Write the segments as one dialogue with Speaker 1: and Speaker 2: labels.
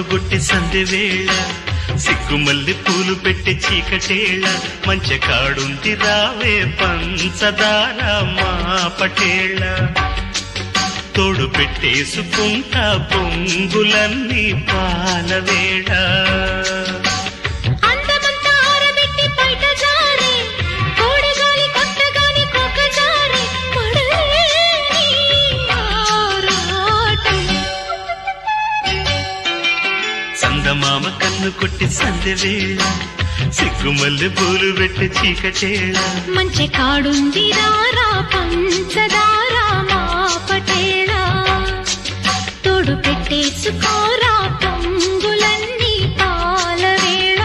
Speaker 1: కన్నుగొట్టి సందె వేళ సిగ్గుమల్లి పూలు పెట్టి చీకటేళ మంచి కాడుంది రావే పంచదార మా పటేళ తోడు పెట్టేసుకుంటా పొంగులన్నీ పాలవేళ చందమామ కన్ను కొట్టి సందె వేళ సిగ్గుమల్లి పూలు పెట్టి చీకటేళ
Speaker 2: మంచి కాడుంది రారా పంచదార మా పటేళ తోడు పెట్టేసుకోరా పొంగులన్నీ పాలవేళ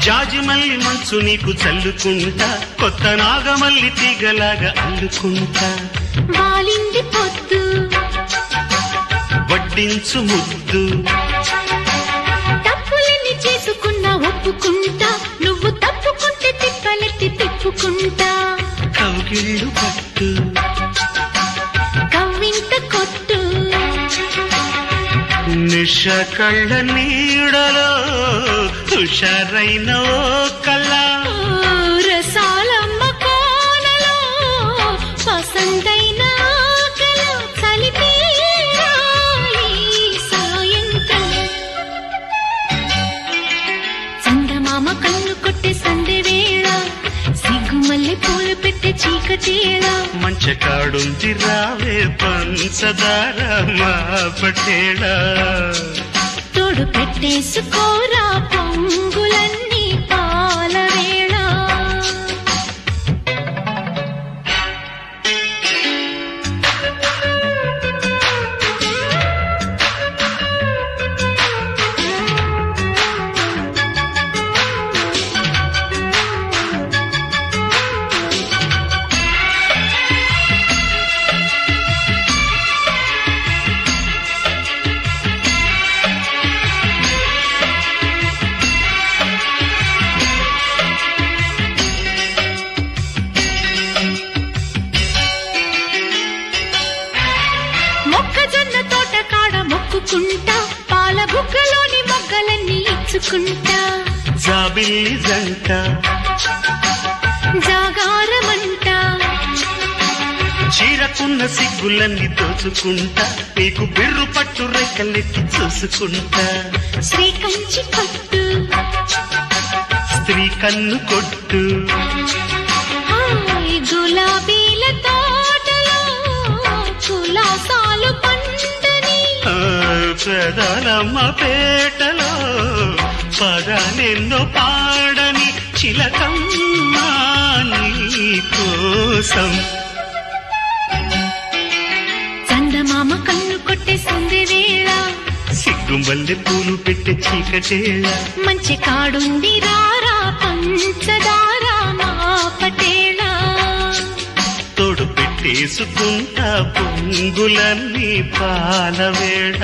Speaker 1: జాజిమల్లి మంచు నీకు చల్లుకుంటా కొత్త నాగమల్లి తీగలాగా అల్లుకుంటా
Speaker 2: వాలింది పొద్దు
Speaker 1: వడ్డించు ముద్దు
Speaker 2: తప్పులన్నీ చేసుకున్నా ఒప్పుకుంటా నువ్వు తప్పుకుంటే తిప్పలెత్తి తిప్పుకుంటా
Speaker 1: కౌగిళ్ళు పట్టు
Speaker 2: కవ్వింత కొట్టు
Speaker 1: నిష కళ్ళ నీడలో హుషారైన ఓ కళ
Speaker 2: రసాలమ్మ కోనలో పసందైన కళ చలిపి సాయంత్రం చందమామ కన్ను కొట్టే సందె వేళ సిగ్గుమల్లి పూలు పెట్టే చీకటేళ
Speaker 1: మంచి కాడుంది రావే పంచదార మా పటేళ
Speaker 2: తోడు పెట్టేసుకోరా పొంగులన్నీ పాలవేళ మొక్కజొన్న తోట కాడ మొక్కుకుంటా పాల బుగ్గలోని మొగ్గలన్నీ ఇచ్చుకుంటా
Speaker 1: జాబిల్లి జంట
Speaker 2: జాగారమంట
Speaker 1: చీరకున్న సిగ్గులన్నీ దోచుకుంటా నీకు బిర్రు పట్టు రెక్కలెత్తి చూసుకుంటా
Speaker 2: శ్రీ కంచి పట్టు
Speaker 1: స్త్రీ కన్ను కొట్టు
Speaker 2: హాయ్ గులాబీల తోటలో కులాసాలు పండని
Speaker 1: ప్రధానమ్మ పేటలో పదాలెన్నో పాడని చిలకమ్మా నీ కోసం
Speaker 2: చందమామ కన్ను కొట్టే సందె వేళ
Speaker 1: సిగ్గుమల్లి పూలు పెట్టి చీకటేళ
Speaker 2: మంచి కాడుంది రారా పంచదార మా పటేళ
Speaker 1: తోడు పెట్టేసుకుంటా పొంగులన్నీ పాలవేళ